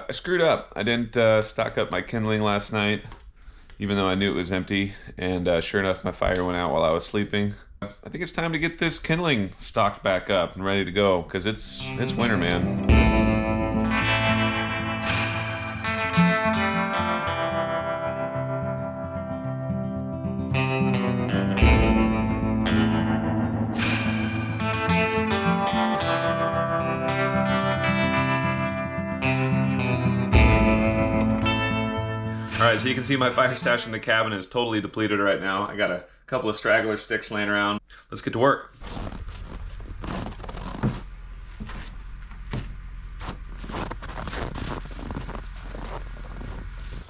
I screwed up. I didn't stock up my kindling last night, even though I knew it was empty. And sure enough, my fire went out while I was sleeping. I think it's time to get this kindling stocked back up and ready to go, because it's winter, man. Alright, so you can see my fire stash in the cabin is totally depleted right now. I got a couple of straggler sticks laying around. Let's get to work.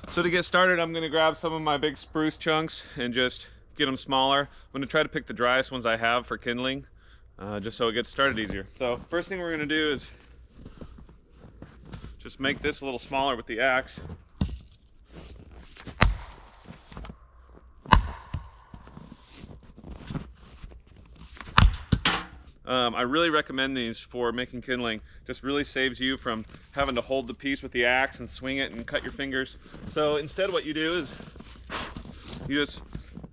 So to get started, I'm going to grab some of my big spruce chunks and just get them smaller. I'm going to try to pick the driest ones I have for kindling, just so it gets started easier. So first thing we're going to do is just make this a little smaller with the axe. I really recommend these for making kindling. Just really saves you from having to hold the piece with the axe and swing it and cut your fingers. So instead what you do is you just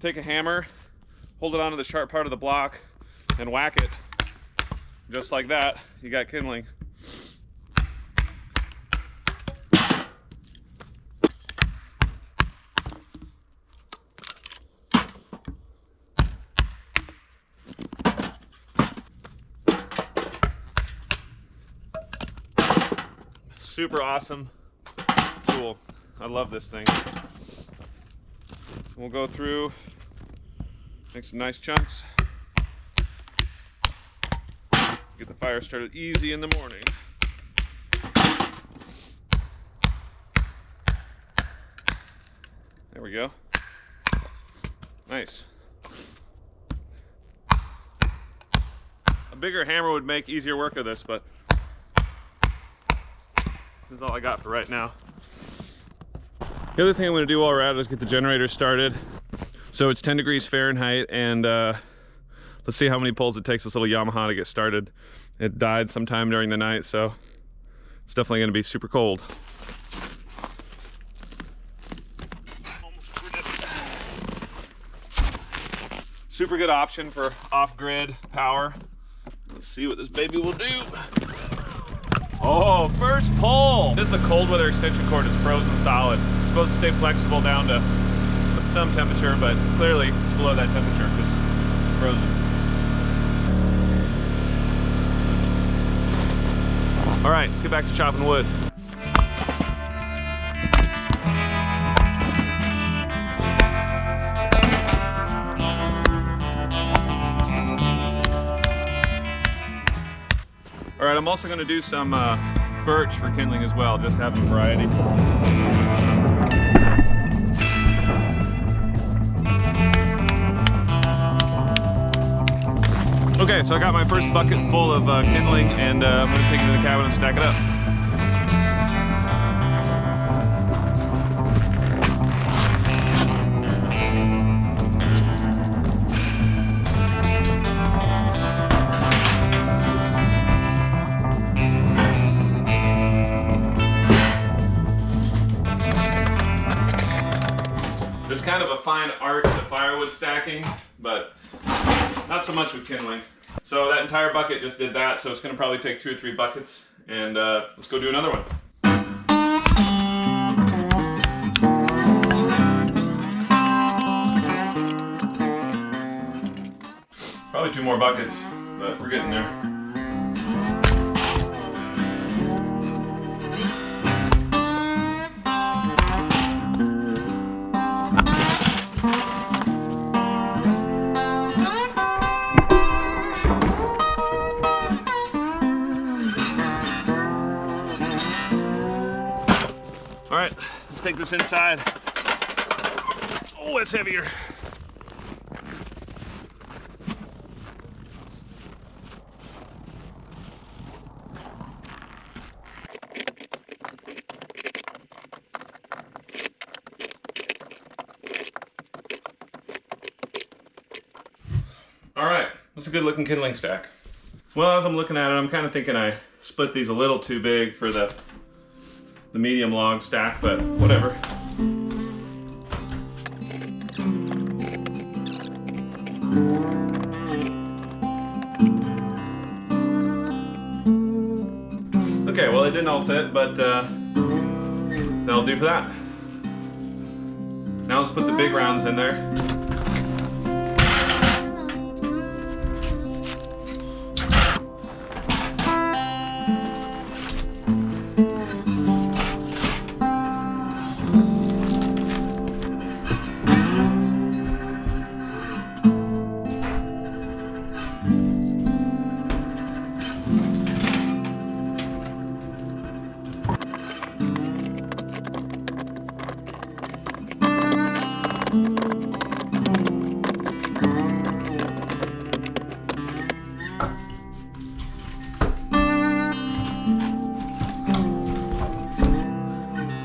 take a hammer, hold it onto the sharp part of the block and whack it. Just like that, you got kindling. Super awesome tool. I love this thing. We'll go through, make some nice chunks, get the fire started easy in the morning. There we go. Nice. A bigger hammer would make easier work of this, but that's all I got for right now. The other thing I'm going to do while we're at it is get the generator started. So it's 10 degrees Fahrenheit, and let's see how many pulls it takes this little Yamaha to get started. It died sometime during the night, so it's definitely going to be super cold. Super good option for off-grid power. Let's see what this baby will do. Oh, first pull! This is the cold weather extension cord. It's frozen solid. It's supposed to stay flexible down to some temperature, but clearly it's below that temperature because it's frozen. All right, let's get back to chopping wood. All right, I'm also going to do some birch for kindling as well, just to have some variety. Okay, so I got my first bucket full of kindling, and I'm going to take it to the cabin and stack it up. There's kind of a fine art to firewood stacking, but not so much with kindling. So that entire bucket just did that, so it's going to probably take 2 or 3 buckets, and let's go do another one. Probably 2 more buckets, but we're getting there. All right, let's take this inside. Oh, it's heavier. All right, that's a good looking kindling stack. Well, as I'm looking at it, I'm kind of thinking I split these a little too big for the the medium log stack, but whatever. Okay, well, it didn't all fit, but that'll do for that. Now let's put the big rounds in there.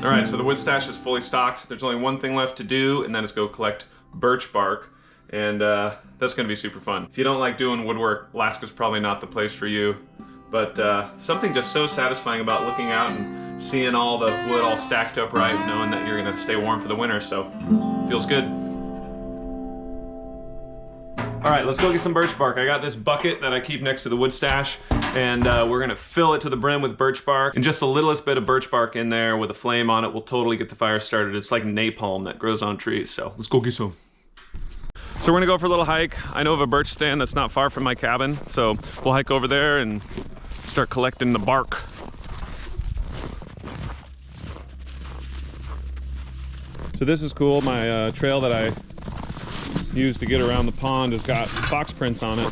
Alright, so the wood stash is fully stocked. There's only one thing left to do, and that is go collect birch bark. And that's going to be super fun. If you don't like doing woodwork, Alaska's probably not the place for you. But something just so satisfying about looking out and seeing all the wood all stacked up right, knowing that you're going to stay warm for the winter, so feels good. Alright, let's go get some birch bark. I got this bucket that I keep next to the wood stash, and we're gonna fill it to the brim with birch bark. And just the littlest bit of birch bark in there with a flame on it will totally get the fire started. It's like napalm that grows on trees, so let's go get some. So we're gonna go for a little hike. I know of a birch stand that's not far from my cabin, so we'll hike over there and start collecting the bark. So this is cool. My trail that I used to get around the pond has got fox prints on it.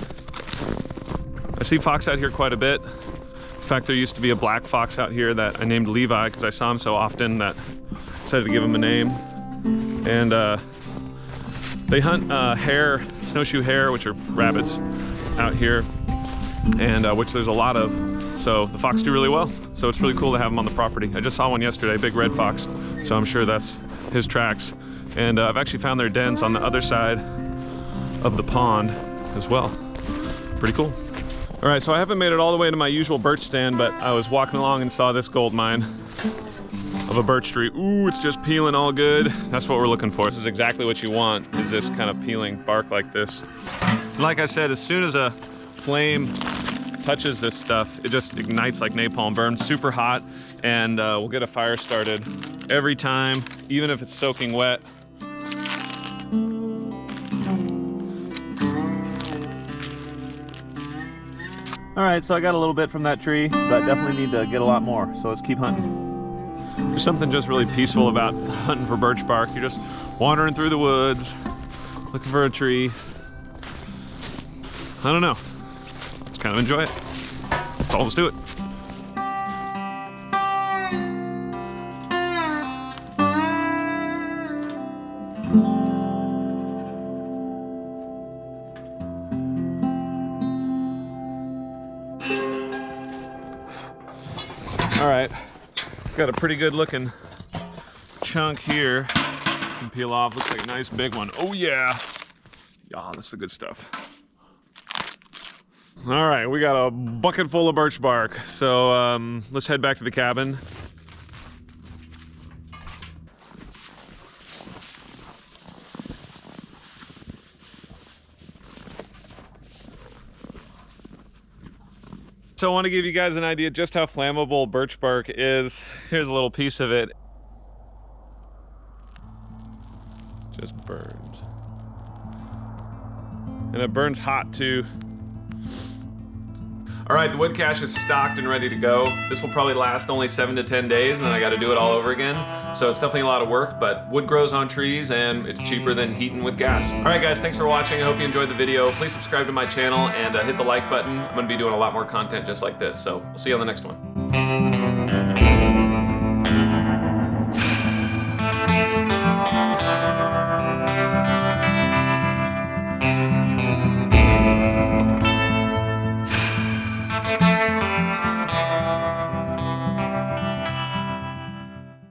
I see fox out here quite a bit. In fact, there used to be a black fox out here that I named Levi because I saw him so often that I decided to give him a name. And they hunt hare, snowshoe hare, which are rabbits out here, and which there's a lot of. So the fox do really well. So it's really cool to have them on the property. I just saw one yesterday, big red fox. So I'm sure that's his tracks. And I've actually found their dens on the other side of the pond as well. Pretty cool. All right, so I haven't made it all the way to my usual birch stand, but I was walking along and saw this gold mine of a birch tree. Ooh, it's just peeling all good. That's what we're looking for. This is exactly what you want, is this kind of peeling bark like this. Like I said, as soon as a flame touches this stuff, it just ignites like napalm, burns super hot, and we'll get a fire started every time, even if it's soaking wet. All right, so I got a little bit from that tree, but definitely need to get a lot more, so let's keep hunting. There's something just really peaceful about hunting for birch bark. You're just wandering through the woods, looking for a tree. I don't know, let's kind of enjoy it. So let's do it. All right, got a pretty good looking chunk here. You can peel off, looks like a nice big one. Oh yeah. Yeah, that's the good stuff. All right, we got a bucket full of birch bark. So let's head back to the cabin. So I want to give you guys an idea just how flammable birch bark is. Here's a little piece of it. Just burns. And it burns hot too. All right, the wood cache is stocked and ready to go. This will probably last only 7 to 10 days, and then I got to do it all over again. So it's definitely a lot of work, but wood grows on trees and it's cheaper than heating with gas. All right, guys, thanks for watching. I hope you enjoyed the video. Please subscribe to my channel and hit the like button. I'm gonna be doing a lot more content just like this. So we'll see you on the next one.